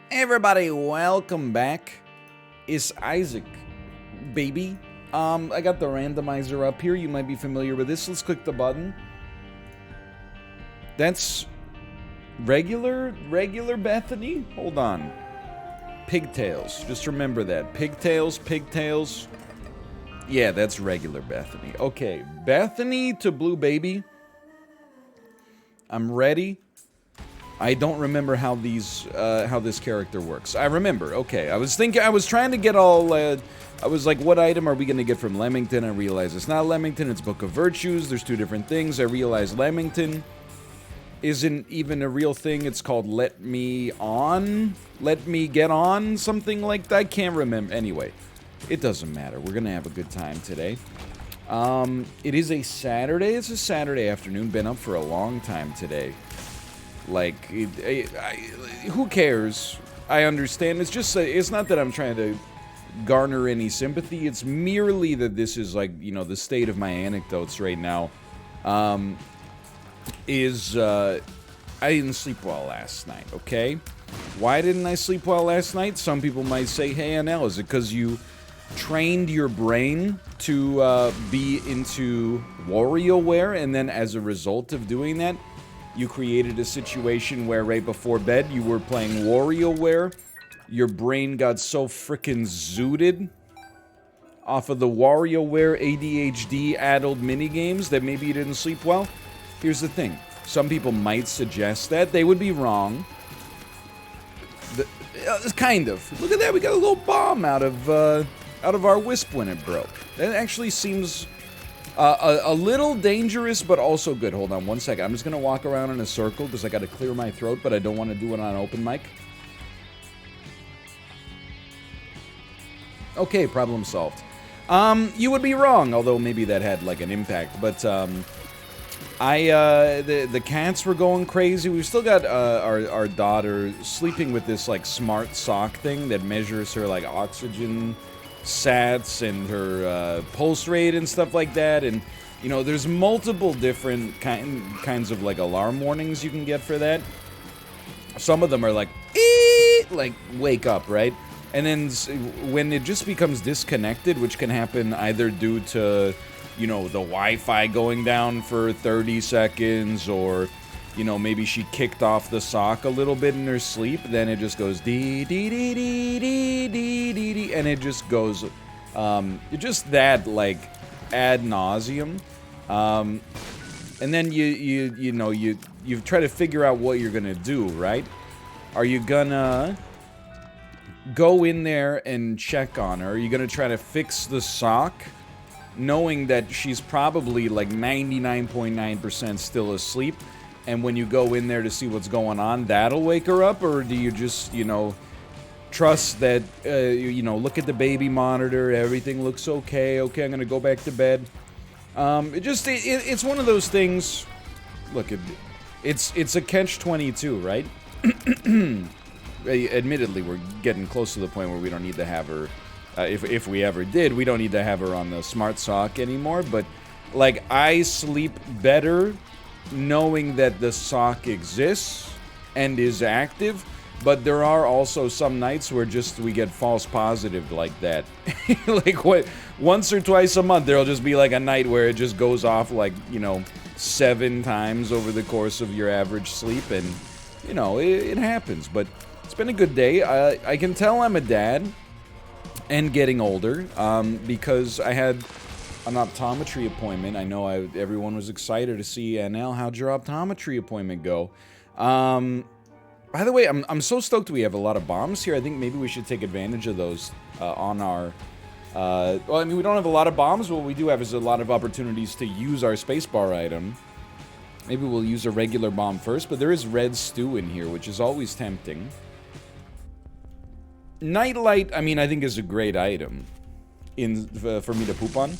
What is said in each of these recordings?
Hey everybody, welcome back. It's Isaac, baby. I got the randomizer up here. You might be familiar with this. Let's click the button. That's regular Bethany? Hold on. Pigtails. Just remember that. Pigtails. Yeah, that's regular Bethany. Okay, Bethany to Blue Baby. I'm ready. I don't remember how this character works. I remember. Okay, I was trying to get all. I was like, what item are we gonna get from Leamington? I realized it's not Leamington. It's Book of Virtues. There's two different things. I realized Leamington isn't even a real thing. It's called Let Me Get On, something like that. I can't remember. Anyway, it doesn't matter. We're gonna have a good time today. It is a Saturday. It's a Saturday afternoon. Been up for a long time today. Like, who cares? I understand. It's just, it's not that I'm trying to garner any sympathy. It's merely that this is, like, you know, the state of my anecdotes right now. I didn't sleep well last night, okay? Why didn't I sleep well last night? Some people might say, hey, NL, is it because you trained your brain to be into Warioware, and then as a result of doing that, you created a situation where right before bed you were playing Warioware. Your brain got so frickin' zooted off of the Warioware ADHD-addled minigames that maybe you didn't sleep well? Here's the thing. Some people might suggest that. They would be wrong. Kind of. Look at that. We got a little bomb out of our wisp when it broke. That actually seems a little dangerous, but also good. Hold on one second. I'm just going to walk around in a circle because I got to clear my throat, but I don't want to do it on open mic. Okay, problem solved. You would be wrong, although maybe that had like an impact. But the cats were going crazy. We've still got our daughter sleeping with this like smart sock thing that measures her like oxygen sats and her pulse rate and stuff like that. And you know, there's multiple different kinds of like alarm warnings you can get for that. Some of them are like, like wake up, right? And then when it just becomes disconnected, which can happen either due to, you know, the Wi-Fi going down for 30 seconds, or, you know, maybe she kicked off the sock a little bit in her sleep, then it just goes dee dee dee dee dee dee dee dee, and it just goes, just that, like, ad nauseum. And then you try to figure out what you're gonna do, right? Are you gonna go in there and check on her? Are you gonna try to fix the sock, knowing that she's probably like 99.9% still asleep, and when you go in there to see what's going on, that'll wake her up? Or do you just, you know, trust that, you know, look at the baby monitor, everything looks okay, I'm gonna go back to bed? It's one of those things. Look, it's a catch-22, right? Admittedly, we're getting close to the point where we don't need to have her, if we ever did, we don't need to have her on the smart sock anymore. But, like, I sleep better knowing that the sock exists and is active, but there are also some nights where just we get false positive like that. Like, what, once or twice a month, there'll just be, like, a night where it just goes off, like, you know, 7 times over the course of your average sleep, and, you know, it happens. But it's been a good day. I can tell I'm a dad and getting older, because I had an optometry appointment. I know everyone was excited to see NL. How'd your optometry appointment go? By the way, I'm so stoked we have a lot of bombs here. I think maybe we should take advantage of those on our... well, I mean, we don't have a lot of bombs, but what we do have is a lot of opportunities to use our spacebar item. Maybe we'll use a regular bomb first, but there is red stew in here, which is always tempting. Nightlight, I mean, I think is a great item for me to poop on.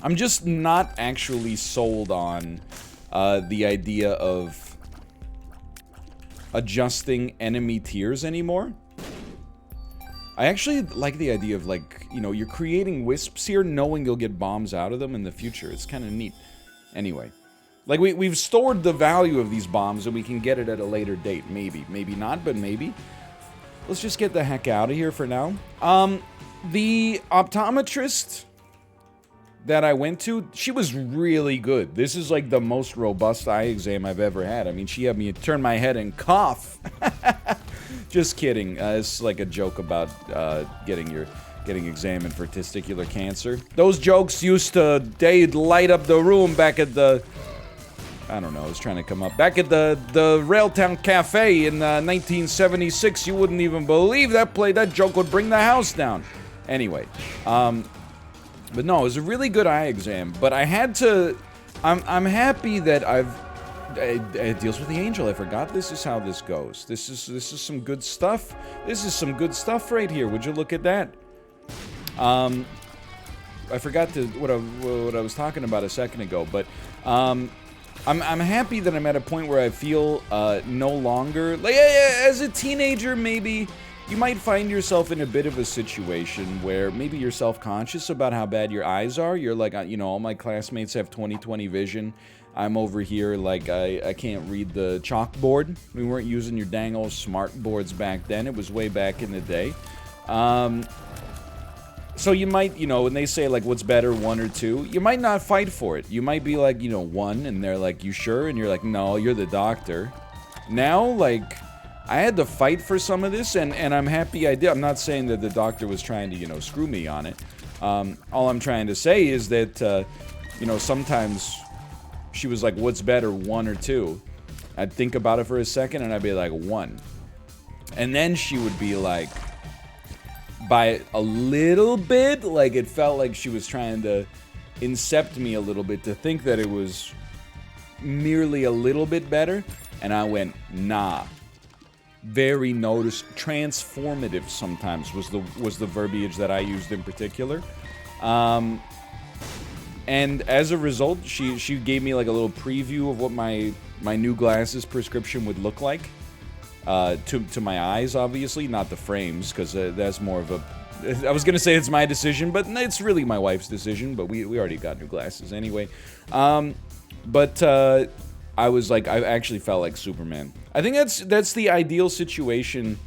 I'm just not actually sold on the idea of adjusting enemy tiers anymore. I actually like the idea of, like, you know, you're creating wisps here knowing you'll get bombs out of them in the future. It's kind of neat. Anyway. Like, we've stored the value of these bombs and we can get it at a later date. Maybe. Maybe not, but maybe. let's just get the heck out of here for now. The optometrist that I went to, she was really good. This is like the most robust eye exam I've ever had. I mean, she had me turn my head and cough. Just kidding. It's like a joke about getting examined for testicular cancer. Those jokes used to, they'd light up the room back at the, I don't know, I was trying to come up. Back at the Railtown Cafe in 1976, you wouldn't even believe that joke would bring the house down. Anyway, but no, it was a really good eye exam, but I had to, I'm happy that it deals with the angel. I forgot this is how this goes. This is some good stuff. This is some good stuff right here. Would you look at that? I forgot what I was talking about a second ago, but I'm happy that I'm at a point where I feel no longer like as a teenager. Maybe you might find yourself in a bit of a situation where maybe you're self-conscious about how bad your eyes are. You're like, you know, all my classmates have 20/20 vision. I'm over here like I can't read the chalkboard. We weren't using your dang old smart boards back then. It was way back in the day. So you might, you know, when they say, like, what's better, 1 or 2, you might not fight for it. You might be like, you know, 1, and they're like, you sure? And you're like, no, you're the doctor. Now, like, I had to fight for some of this, and I'm happy I did. I'm not saying that the doctor was trying to, you know, screw me on it. All I'm trying to say is that, you know, sometimes she was like, what's better, 1 or 2? I'd think about it for a second, and I'd be like, 1. And then she would be like, by a little bit, like it felt like she was trying to incept me a little bit to think that it was merely a little bit better, and I went, nah. Very transformative sometimes was the verbiage that I used in particular. And as a result, she gave me like a little preview of what my new glasses prescription would look like. To my eyes, obviously, not the frames, because that's more of a... I was going to say it's my decision, but it's really my wife's decision, but we already got new glasses anyway. But I was like, I actually felt like Superman. I think that's the ideal situation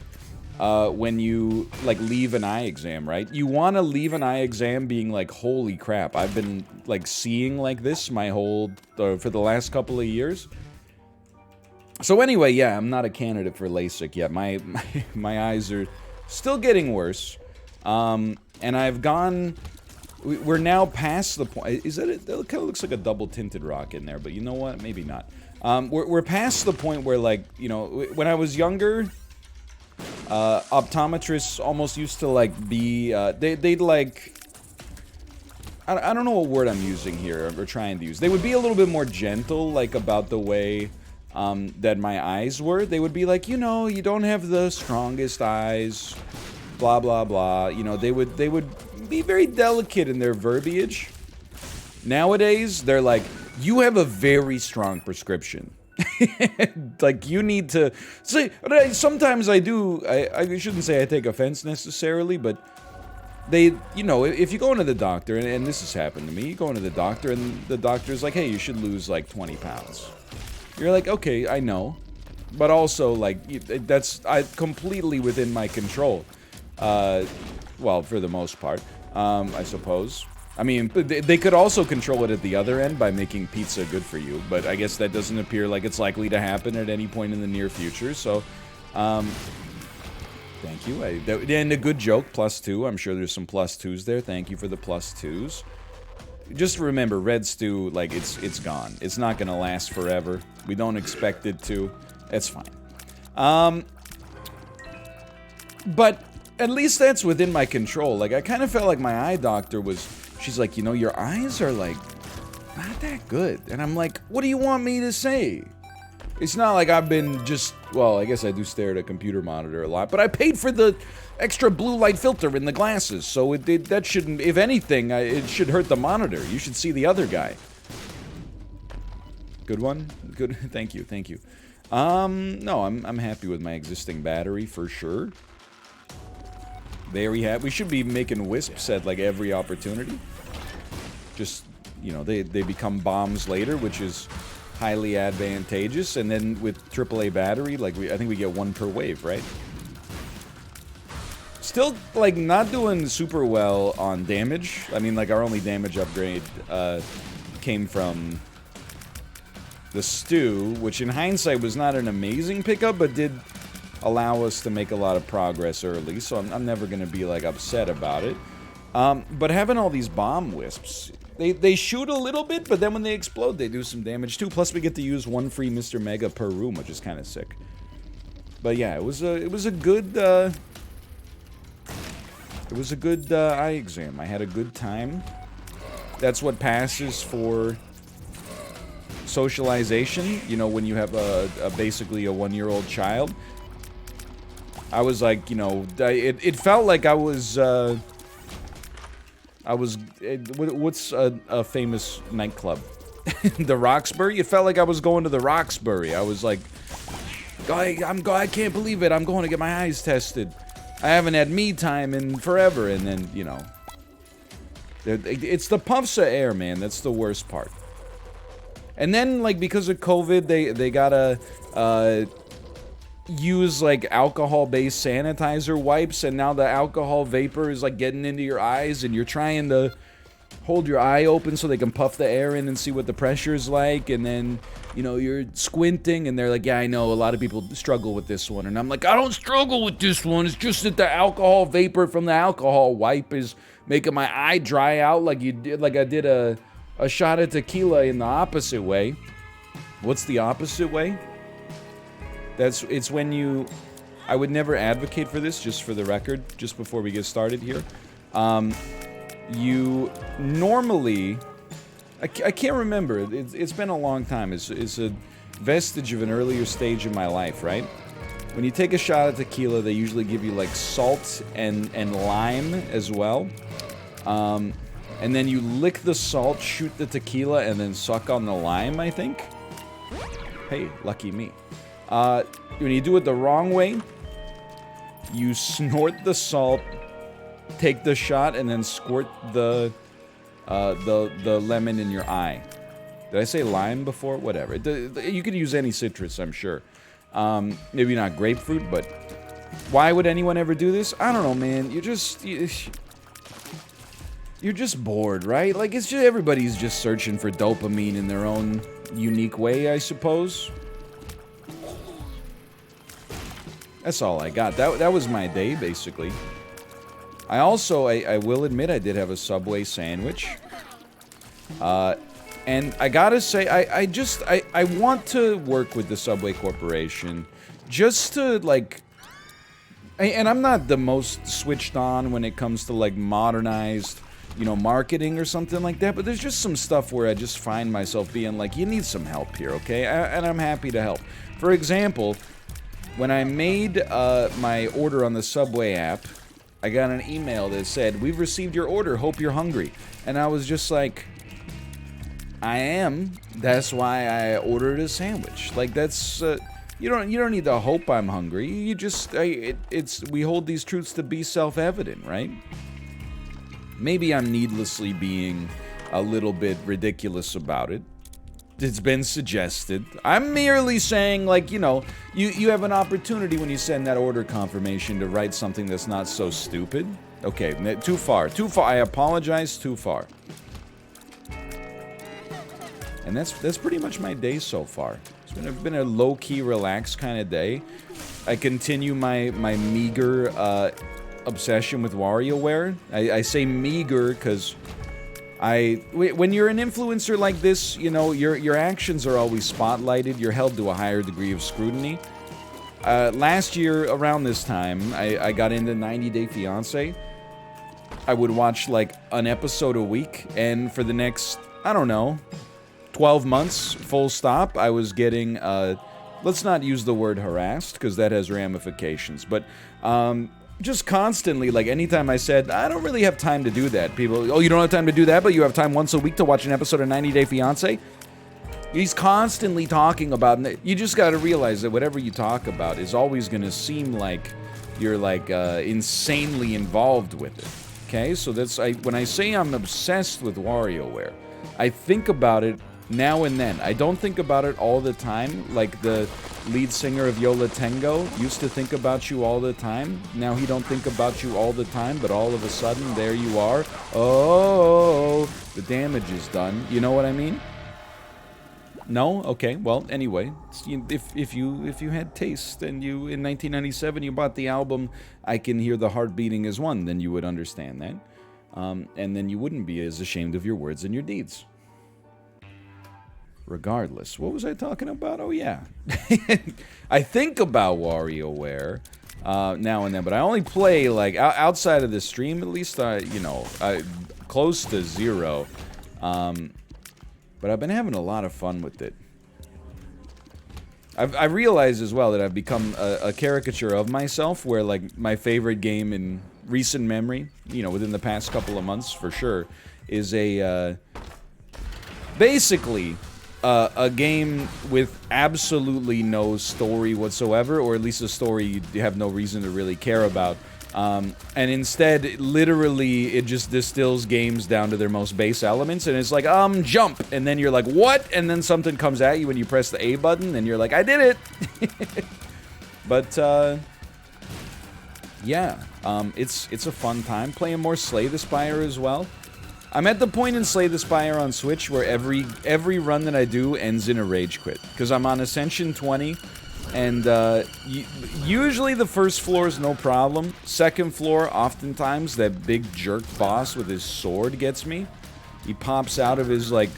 when you, like, leave an eye exam, right? You want to leave an eye exam being like, holy crap, I've been, like, seeing like this my whole... for the last couple of years. So anyway, yeah, I'm not a candidate for LASIK yet. My eyes are still getting worse. And I've gone... We're now past the point... It kind of looks like a double-tinted rock in there, but you know what? Maybe not. We're past the point where, like, you know, when I was younger, optometrists almost used to, like, be... they'd, like... I don't know what word I'm using here, or trying to use. They would be a little bit more gentle, like, about the way... that my eyes were. They would be like, you know, you don't have the strongest eyes, blah blah blah. You know, they would be very delicate in their verbiage. Nowadays, they're like, you have a very strong prescription. Like, you need to see. Sometimes I do. I shouldn't say I take offense necessarily, but they, you know, if you go into the doctor, and this has happened to me, you go into the doctor, and the doctor's like, hey, you should lose like 20 pounds. You're like, okay, I know, but also, like, that's completely within my control. Well, for the most part, I suppose. I mean, they could also control it at the other end by making pizza good for you, but I guess that doesn't appear like it's likely to happen at any point in the near future, so, thank you. And a good joke, +2. I'm sure there's some +2s there. Thank you for the +2s. Just remember, Red Stew, like, it's gone. It's not gonna last forever. We don't expect it to. It's fine. But at least that's within my control. Like, I kind of felt like my eye doctor was... She's like, you know, your eyes are, like, not that good. And I'm like, what do you want me to say? It's not like I've been just... Well, I guess I do stare at a computer monitor a lot, but I paid for the extra blue light filter in the glasses, so that shouldn't... If anything, it should hurt the monitor. You should see the other guy. Good one? Good. Thank you, thank you. No, I'm happy with my existing battery, for sure. There we have... We should be making wisps at, like, every opportunity. Just, you know, they become bombs later, which is highly advantageous. And then with AAA battery, like, I think we get 1 per wave, right? Still, like, not doing super well on damage. I mean, like, our only damage upgrade came from the stew, which in hindsight was not an amazing pickup, but did allow us to make a lot of progress early, so I'm never going to be, like, upset about it. But having all these bomb wisps, they shoot a little bit, but then when they explode, they do some damage too. Plus, we get to use one free Mr. Mega per room, which is kind of sick. But yeah, it was a good eye exam. I had a good time. That's what passes for socialization. You know, when you have basically a 1-year-old child. I was like, you know, it felt like I was. What's a famous nightclub? The Roxbury? It felt like I was going to the Roxbury. I was like, I can't believe it. I'm going to get my eyes tested. I haven't had me time in forever. And then, you know, it's the puffs of air, man. That's the worst part. And then, like, because of COVID, they gotta use, like, alcohol-based sanitizer wipes, and now the alcohol vapor is, like, getting into your eyes, and you're trying to hold your eye open so they can puff the air in and see what the pressure's like, and then, you know, you're squinting, and they're like, yeah, I know, a lot of people struggle with this one, and I'm like, I don't struggle with this one, it's just that the alcohol vapor from the alcohol wipe is making my eye dry out like you did, like I did a shot of tequila in the opposite way. What's the opposite way? It's when you, I would never advocate for this, just for the record, just before we get started here. You normally, I can't remember, it's been a long time, it's a vestige of an earlier stage in my life, right? When you take a shot of tequila, they usually give you like salt and lime as well. And then you lick the salt, shoot the tequila, and then suck on the lime, I think. Hey, lucky me. When you do it the wrong way, you snort the salt, take the shot, and then squirt the lemon in your eye. Did I say lime before? Whatever. You could use any citrus, I'm sure. Maybe not grapefruit, but why would anyone ever do this? I don't know, man. You're just bored, right? Like, it's just everybody's just searching for dopamine in their own unique way, I suppose. That's all I got. That was my day, basically. I also, I will admit, I did have a Subway sandwich. And I gotta say, I want to work with the Subway Corporation just to, like... And I'm not the most switched on when it comes to, like, modernized, you know, marketing or something like that, but there's just some stuff where I just find myself being like, you need some help here, okay? And I'm happy to help. For example, when I made my order on the Subway app, I got an email that said, "We've received your order, hope you're hungry." And I was just like, I am. That's why I ordered a sandwich. Like, that's, you don't need to hope I'm hungry. You just, we hold these truths to be self-evident, right? Maybe I'm needlessly being a little bit ridiculous about it. It's been suggested. I'm merely saying, like, you know, you have an opportunity when you send that order confirmation to write something that's not so stupid. Okay, too far. I apologize, too far. And that's pretty much my day so far. It's been a low-key, relaxed kind of day. I continue my meager obsession with Warioware. I say meager because when you're an influencer like this, you know, your actions are always spotlighted. You're held to a higher degree of scrutiny. Last year, around this time, I got into 90 Day Fiancé. I would watch, like, an episode a week, and for the next, I don't know, 12 months, full stop, I was getting, let's not use the word harassed, because that has ramifications, but, just constantly, like, anytime I said, I don't really have time to do that, people, oh, you don't have time to do that, but you have time once a week to watch an episode of 90 Day Fiancé? He's constantly talking about, you just gotta realize that whatever you talk about is always gonna seem like you're, like, insanely involved with it, okay? So that's, when I say I'm obsessed with Warioware, I think about it Now and then. I don't think about it all the time, like the lead singer of Yola Tengo used to think about you all the time. Now he don't think about you all the time, but all of a sudden, there you are. Oh, the damage is done. You know what I mean? No? Okay. Well, anyway, if you had taste and you in 1997 you bought the album I Can Hear the Heart Beating as One, then you would understand that. And then you wouldn't be as ashamed of your words and your deeds. Regardless, what was I talking about? Oh, yeah. I think about WarioWare now and then, but I only play, like, outside of the stream, at least, close to zero. But I've been having a lot of fun with it. I realized as well that I've become a caricature of myself, where, like, my favorite game in recent memory, within the past couple of months, for sure, is basically... a game with absolutely no story whatsoever, or at least a story you have no reason to really care about. And instead, literally, it just distills games down to their most base elements, and it's like, jump! And then you're like, what? And then something comes at you when you press the A button, and you're like, I did it! But, yeah, it's a fun time. Playing more Slay the Spire as well. I'm at the point in Slay the Spire on Switch where every run that I do ends in a rage quit. Because I'm on Ascension 20, and usually the first floor is no problem. Second floor, oftentimes, that big jerk boss with his sword gets me. He pops out of his, like,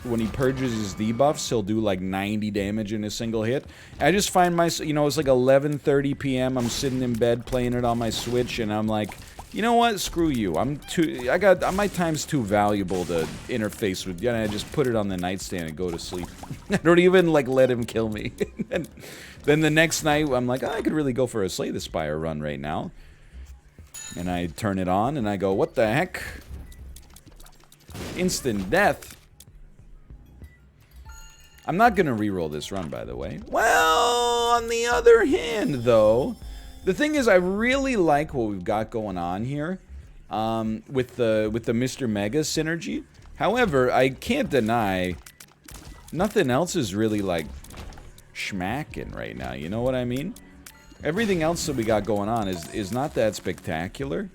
when he purges his debuffs, he'll do, like, 90 damage in a single hit. I just find myself, it's like 11:30 p.m., I'm sitting in bed playing it on my Switch, and I'm like... You know what? Screw you. My time's too valuable to interface with. I just put it on the nightstand and go to sleep. I don't even, like, let him kill me. And then the next night, I'm like, I could really go for a Slay the Spire run right now. And I turn it on, and I go, what the heck? Instant death. I'm not gonna reroll this run, by the way. Well, on the other hand, though... The thing is, I really like what we've got going on here with the Mr. Mega synergy. However, I can't deny nothing else is really, like, schmacking right now. You know what I mean? Everything else that we got going on is not that spectacular.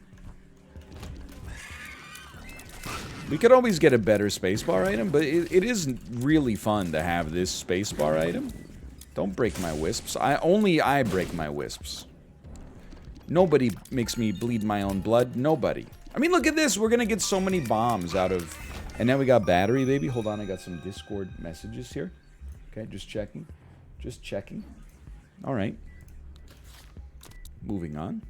We could always get a better spacebar item, but it is really fun to have this spacebar item. Don't break my wisps. Only I break my wisps. Nobody makes me bleed my own blood. Nobody. I mean, look at this. We're going to get so many bombs out of... And now we got battery, baby. Hold on. I got some Discord messages here. Okay, just checking. Just checking. All right. Moving on.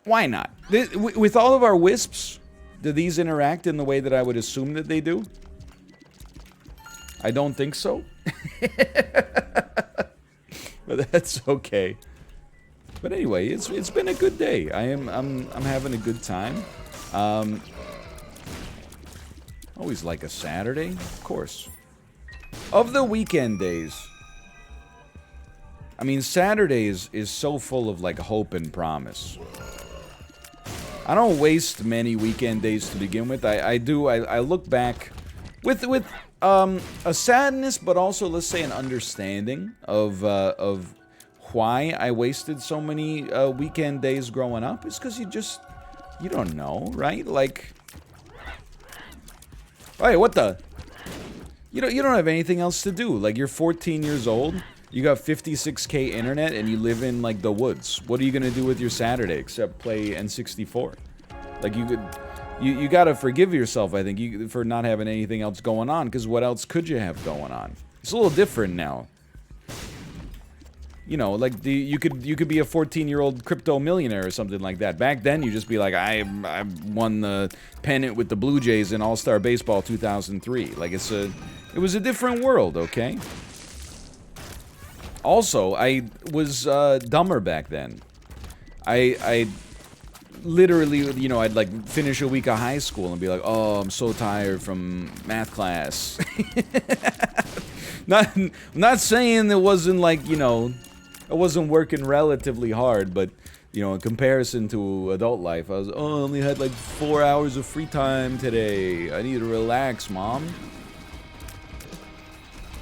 Why not? With all of our wisps, do these interact in the way that I would assume that they do? I don't think so. But that's okay. But anyway, it's been a good day. I'm having a good time. Always like a Saturday, of course. Of the weekend days, I mean, Saturdays is so full of, like, hope and promise. I don't waste many weekend days to begin with. I look back with a sadness, but also, let's say, an understanding of why I wasted so many weekend days growing up. It's because you don't know, right? Like, hey, what the? You don't have anything else to do. Like, you're 14 years old, you got 56K internet, and you live in, like, the woods. What are you gonna do with your Saturday except play N64? Like, you gotta forgive yourself, I think, for not having anything else going on, because what else could you have going on? It's a little different now. You know, like, you could be a 14-year-old crypto millionaire or something like that. Back then, you'd just be like, I won the pennant with the Blue Jays in All-Star Baseball 2003. Like, it was a different world, okay? Also, I was dumber back then. I literally, you know, I'd, like, finish a week of high school and be like, oh, I'm so tired from math class. I'm not saying it wasn't, like, you know, I wasn't working relatively hard, but You know, in comparison to adult life, I only had like 4 hours of free time today. I need to relax, Mom.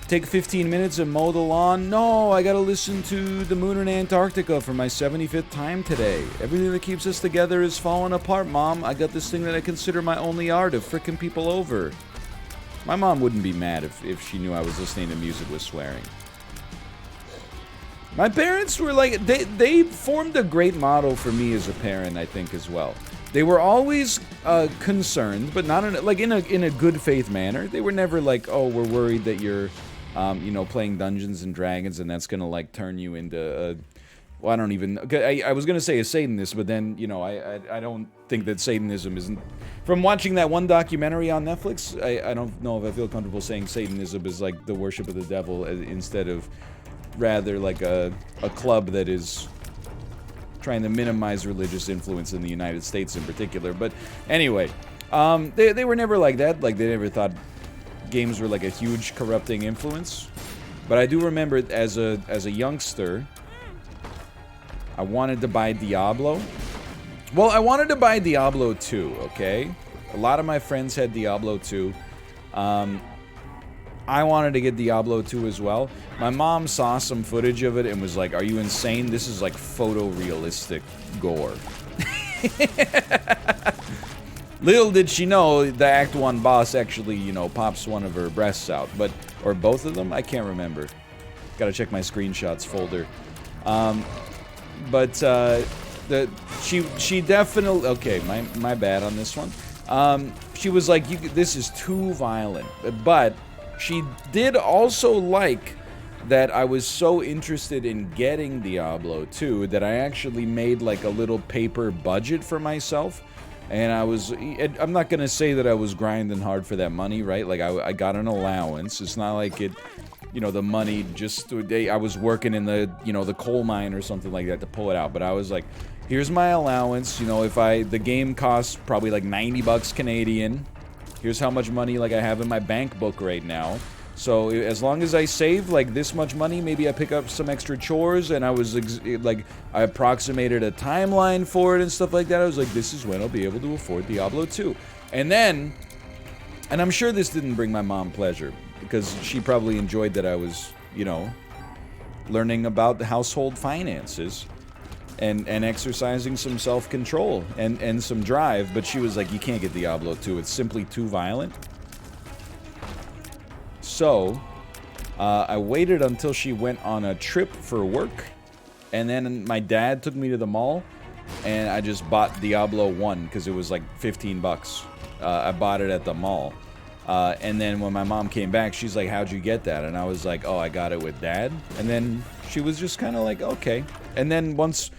Take 15 minutes and mow the lawn? No, I gotta listen to The Moon in Antarctica for my 75th time today. Everything that keeps us together is falling apart, Mom. I got this thing that I consider my only art of frickin' people over. My mom wouldn't be mad if she knew I was listening to music with swearing. My parents were like, they formed a great model for me as a parent, I think, as well. They were always concerned, but not in a good faith manner. They were never like, oh, we're worried that you're, you know, playing Dungeons and Dragons and that's gonna like turn you into a, well, I don't even, I was gonna say a Satanist, but then, you know, I don't think that Satanism isn't, from watching that one documentary on Netflix, I don't know if I feel comfortable saying Satanism is like the worship of the devil instead of rather like a club that is trying to minimize religious influence in the United States in particular. But anyway, they were never like that. Like, they never thought games were like a huge corrupting influence. But I do remember as a youngster, I wanted to buy Diablo. Well, I wanted to buy Diablo 2, okay? A lot of my friends had Diablo 2. I wanted to get Diablo 2 as well. My mom saw some footage of it and was like, are you insane? This is like photorealistic gore. Little did she know the Act 1 boss actually, you know, pops one of her breasts out. But, or both of them? I can't remember. Gotta check my screenshots folder. She definitely, okay, my bad on this one. She was like, this is too violent. But she did also like that I was so interested in getting Diablo 2 that I actually made like a little paper budget for myself. And I'm not gonna say that I was grinding hard for that money, right? Like, I got an allowance. It's not like it, you know, the money just, I was working in the, you know, the coal mine or something like that to pull it out. But I was like, here's my allowance, you know, the game costs probably like 90 bucks Canadian. Here's how much money, like, I have in my bank book right now. So, as long as I save, like, this much money, maybe I pick up some extra chores, and I was, like, I approximated a timeline for it and stuff like that. I was like, this is when I'll be able to afford Diablo 2. And then, and I'm sure this didn't bring my mom pleasure, because she probably enjoyed that I was, you know, learning about the household finances. And exercising some self-control and some drive, but she was like, you can't get Diablo 2, it's simply too violent. So, I waited until she went on a trip for work, and then my dad took me to the mall, and I just bought Diablo 1, because it was like 15 bucks. I bought it at the mall. And then when my mom came back, she's like, how'd you get that? And I was like, oh, I got it with Dad. And then she was just kind of like, okay. And then once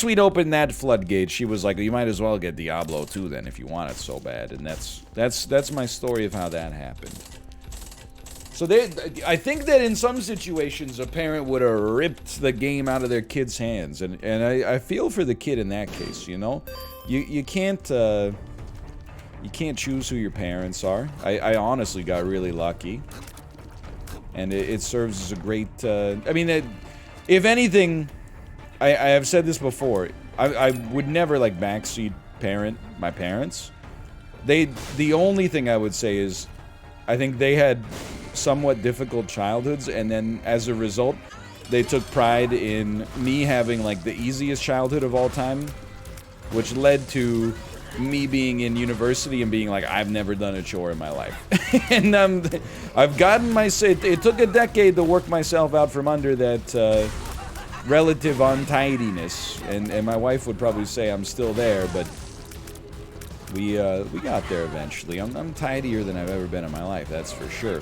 we'd opened that floodgate, she was like, you might as well get Diablo 2 then if you want it so bad. And that's my story of how that happened. So I think that in some situations, a parent would have ripped the game out of their kid's hands. And I feel for the kid in that case, you know? You can't choose who your parents are. I honestly got really lucky. And it serves as a great, I mean, if anything, I have said this before, I would never, like, backseat parent my parents. The only thing I would say is, I think they had somewhat difficult childhoods, and then, as a result, they took pride in me having, like, the easiest childhood of all time, which led to me being in university and being like, I've never done a chore in my life. And I've gotten it took a decade to work myself out from under that relative untidiness, and my wife would probably say I'm still there, but we got there eventually. I'm tidier than I've ever been in my life, that's for sure.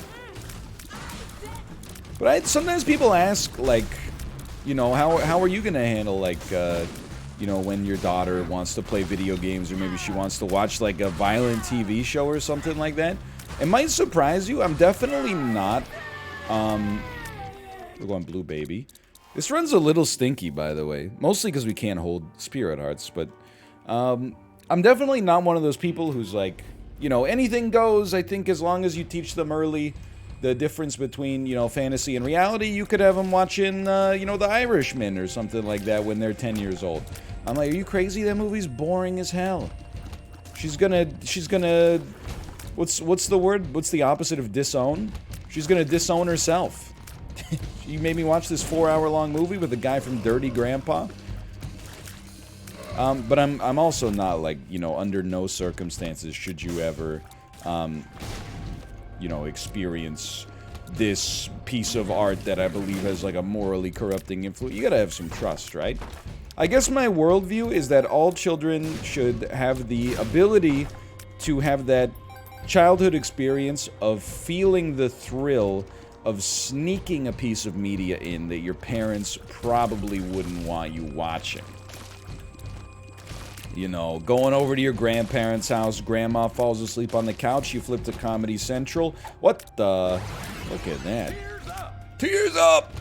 But sometimes people ask, like, you know, how are you gonna handle, like, you know, when your daughter wants to play video games, or maybe she wants to watch, like, a violent TV show or something like that. It might surprise you. I'm definitely not, we're going blue, baby. This run's a little stinky, by the way. Mostly because we can't hold spirit hearts, but, I'm definitely not one of those people who's like, you know, anything goes. I think as long as you teach them early the difference between, you know, fantasy and reality, you could have them watching, you know, The Irishman or something like that when they're 10 years old. I'm like, are you crazy? That movie's boring as hell. She's gonna, what's the word? What's the opposite of disown? She's gonna disown herself. You made me watch this 4-hour-long movie with a guy from Dirty Grandpa. But I'm also not like, you know, under no circumstances should you ever, you know, experience this piece of art that I believe has like a morally corrupting influence. You gotta have some trust, right? I guess my worldview is that all children should have the ability to have that childhood experience of feeling the thrill of sneaking a piece of media in that your parents probably wouldn't want you watching. You know, going over to your grandparents' house, grandma falls asleep on the couch, you flip to Comedy Central. What the? Look at that. Tears up!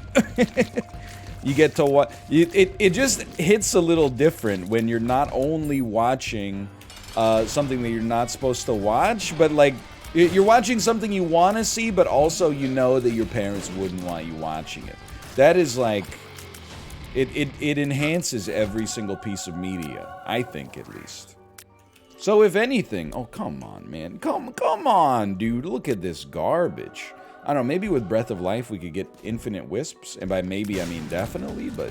You get to what? It just hits a little different when you're not only watching something that you're not supposed to watch, but like, you're watching something you want to see, but also you know that your parents wouldn't want you watching it. That is like... It enhances every single piece of media, I think, at least. So if anything... Oh, come on, man. Come on, dude. Look at this garbage. I don't know, maybe with Breath of Life we could get infinite wisps. And by maybe, I mean definitely, but...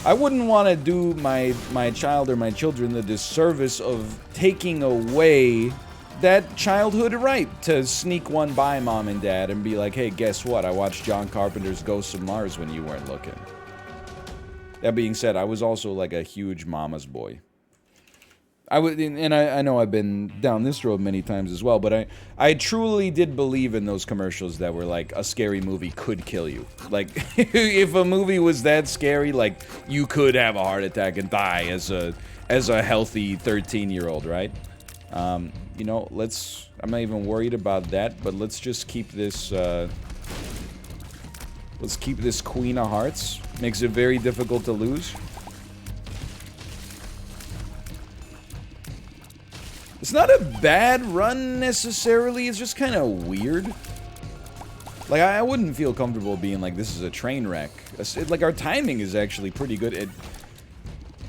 I wouldn't want to do my child or my children the disservice of taking away that childhood right to sneak one by mom and dad and be like, hey, guess what? I watched John Carpenter's Ghosts of Mars when you weren't looking. That being said, I was also like a huge mama's boy. I know I've been down this road many times as well, but I truly did believe in those commercials that were like, a scary movie could kill you. Like, if a movie was that scary, like, you could have a heart attack and die as a healthy 13-year-old, right? You know, I'm not even worried about that, but let's just keep this, let's keep this Queen of Hearts. Makes it very difficult to lose. It's not a bad run, necessarily, it's just kind of weird. Like, I wouldn't feel comfortable being like, this is a train wreck. Like, our timing is actually pretty good.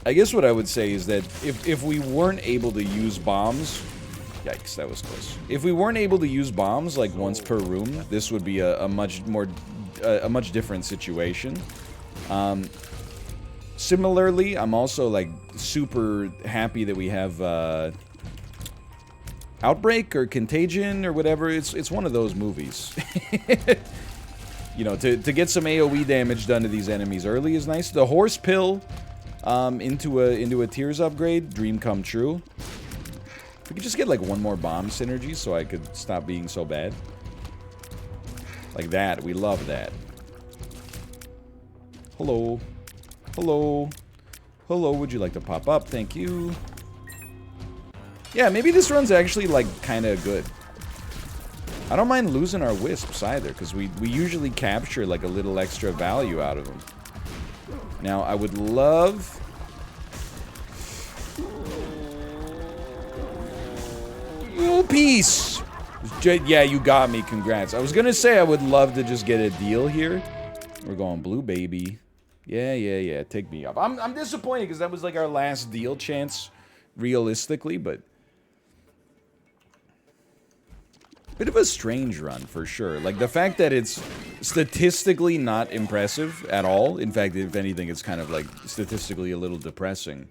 I guess what I would say is that if we weren't able to use bombs... Yikes, that was close. If we weren't able to use bombs, like, once per room, this would be a much different situation. Similarly, I'm also, like, super happy that we have, Outbreak or Contagion or whatever. It's one of those movies. You know, to get some AoE damage done to these enemies early is nice. The horse pill into a Tears upgrade, dream come true. If we could just get like one more bomb synergy so I could stop being so bad. Like that, we love that. Hello. Hello. Hello, would you like to pop up? Thank you. Yeah, maybe this run's actually, like, kind of good. I don't mind losing our wisps, either, because we usually capture, like, a little extra value out of them. Now, I would love... Oh, peace! Yeah, you got me, congrats. I was gonna say I would love to just get a deal here. We're going blue, baby. Yeah, take me up. I'm disappointed, because that was, like, our last deal chance, realistically, but... Bit of a strange run, for sure. Like, the fact that it's statistically not impressive at all. In fact, if anything, it's kind of, like, statistically a little depressing.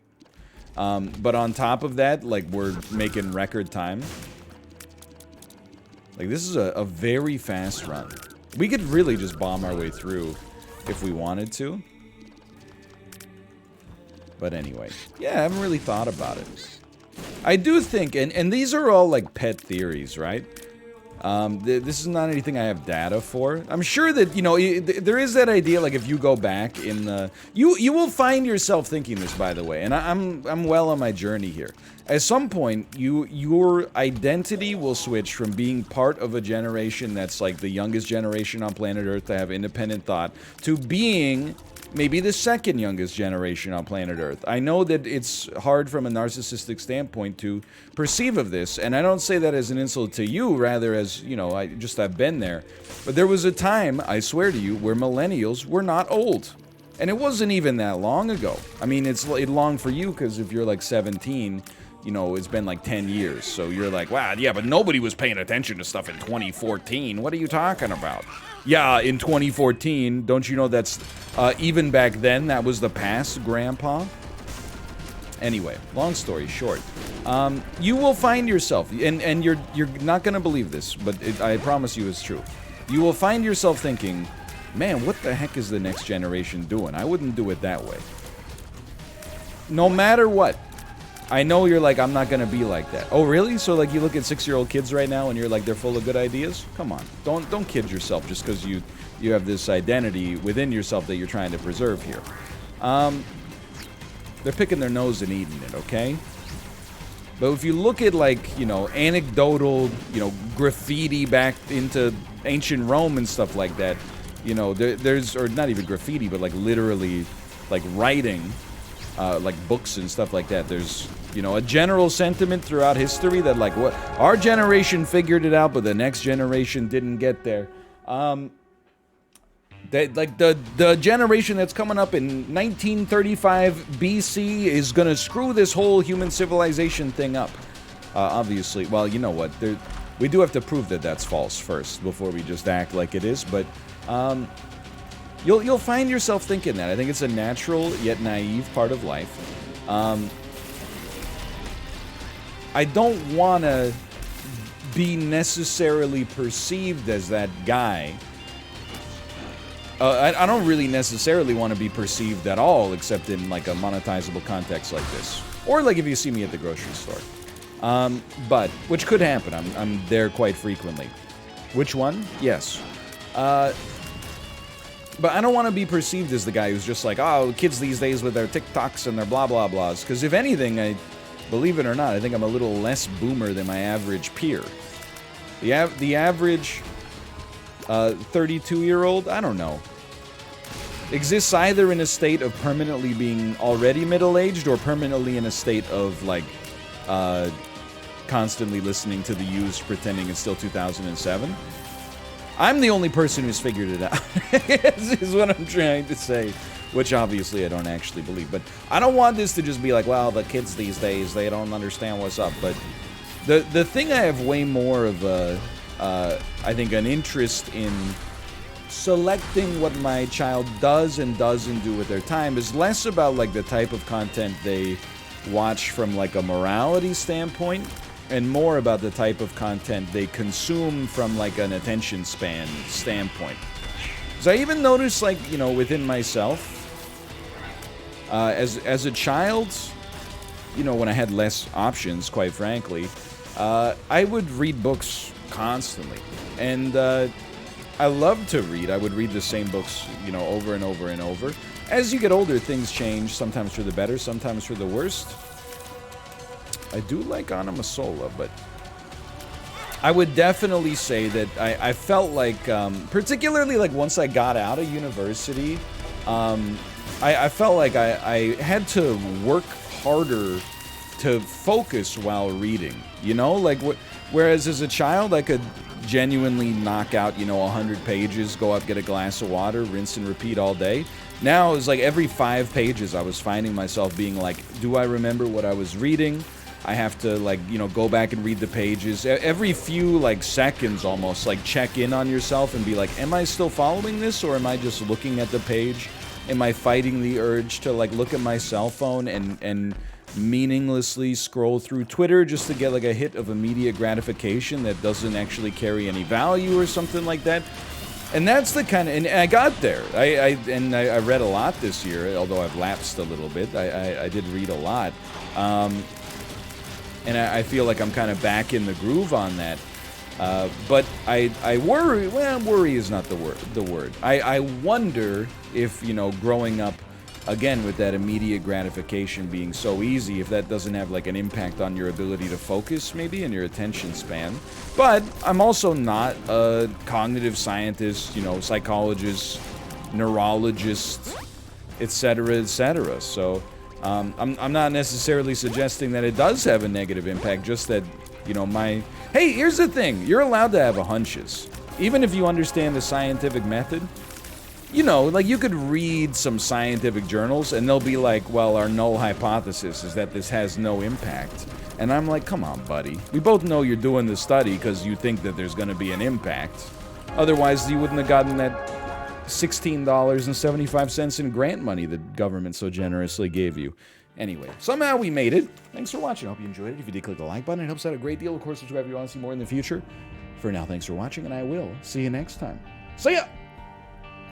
But on top of that, like, we're making record time. Like, this is a very fast run. We could really just bomb our way through if we wanted to. But anyway. Yeah, I haven't really thought about it. I do think, and these are all, like, pet theories, right? This is not anything I have data for. I'm sure that, you know, there is that idea, like, if you go back in the... You will find yourself thinking this, by the way, and I'm well on my journey here. At some point, your identity will switch from being part of a generation that's, like, the youngest generation on planet Earth to have independent thought, to being... maybe the second youngest generation on planet Earth. I know that it's hard from a narcissistic standpoint to perceive of this, and I don't say that as an insult to you, rather as, you know, I've been there. But there was a time, I swear to you, where millennials were not old. And it wasn't even that long ago. I mean, it's long for you because if you're like 17, you know, it's been like 10 years. So you're like, wow, yeah, but nobody was paying attention to stuff in 2014. What are you talking about? Yeah, in 2014, don't you know that's, even back then, that was the past, Grandpa? Anyway, long story short, you will find yourself, and you're not gonna believe this, but I promise you it's true. You will find yourself thinking, man, what the heck is the next generation doing? I wouldn't do it that way. No matter what. I know you're like, I'm not gonna be like that. Oh, really? So, like, you look at 6-year-old kids right now and you're like, they're full of good ideas? Come on. Don't kid yourself just because you have this identity within yourself that you're trying to preserve here. They're picking their nose and eating it, okay? But if you look at, like, you know, anecdotal, you know, graffiti back into ancient Rome and stuff like that, you know, there's, or not even graffiti, but, like, literally, like, writing, like, books and stuff like that, there's, you know, a general sentiment throughout history that, like, what, our generation figured it out, but the next generation didn't get there. That, like, the generation that's coming up in 1935 BC is gonna screw this whole human civilization thing up. Obviously, well, you know what, we do have to prove that that's false first before we just act like it is, but you'll find yourself thinking that. I think it's a natural yet naive part of life. I don't want to be necessarily perceived as that guy. I don't really necessarily want to be perceived at all, except in, like, a monetizable context like this. Or, like, if you see me at the grocery store. But, which could happen. I'm there quite frequently. Which one? Yes. But I don't want to be perceived as the guy who's just like, oh, kids these days with their TikToks and their blah blah blahs. Because if anything, believe it or not, I think I'm a little less boomer than my average peer. The average 32-year-old, I don't know, exists either in a state of permanently being already middle-aged or permanently in a state of, like, constantly listening to the used pretending it's still 2007. I'm the only person who's figured it out. This is what I'm trying to say, which obviously I don't actually believe. But I don't want this to just be like, well, the kids these days, they don't understand what's up. But the thing I have way more of I think an interest in selecting what my child does and doesn't do with their time is less about, like, the type of content they watch from, like, a morality standpoint, and more about the type of content they consume from, like, an attention span standpoint. So I even noticed, like, you know, within myself, as a child, you know, when I had less options, quite frankly, I would read books constantly. And I love to read. I would read the same books, you know, over and over and over. As you get older, things change, sometimes for the better, sometimes for the worst. I do like Anamasola, but I would definitely say that I felt like, particularly, like, once I got out of university, I felt like I had to work harder to focus while reading, you know? Like, whereas as a child, I could genuinely knock out, you know, 100 pages, go up, get a glass of water, rinse and repeat all day. Now, it's like every 5 pages, I was finding myself being like, do I remember what I was reading? I have to, like, you know, go back and read the pages. Every few, like, seconds almost, like, check in on yourself and be like, am I still following this, or am I just looking at the page? Am I fighting the urge to, like, look at my cell phone and meaninglessly scroll through Twitter just to get, like, a hit of immediate gratification that doesn't actually carry any value or something like that? And that's the kind of, and I got there. I read a lot this year, although I've lapsed a little bit. I did read a lot. And I feel like I'm kind of back in the groove on that. But I worry, well, worry is not the word. I wonder if, you know, growing up, again, with that immediate gratification being so easy, if that doesn't have, like, an impact on your ability to focus, maybe, and your attention span. But I'm also not a cognitive scientist, you know, psychologist, neurologist, etc., etc. So I'm not necessarily suggesting that it does have a negative impact, just that, you know, Hey, here's the thing. You're allowed to have hunches. Even if you understand the scientific method, you know, like you could read some scientific journals and they'll be like, well, our null hypothesis is that this has no impact. And I'm like, come on, buddy. We both know you're doing the study because you think that there's going to be an impact. Otherwise, you wouldn't have gotten that $16.75 in grant money the government so generously gave you. Anyway, somehow we made it. Thanks for watching. I hope you enjoyed it. If you did, click the like button. It helps out a great deal. Of course, subscribe if you want to see more in the future. For now, thanks for watching, and I will see you next time. See ya!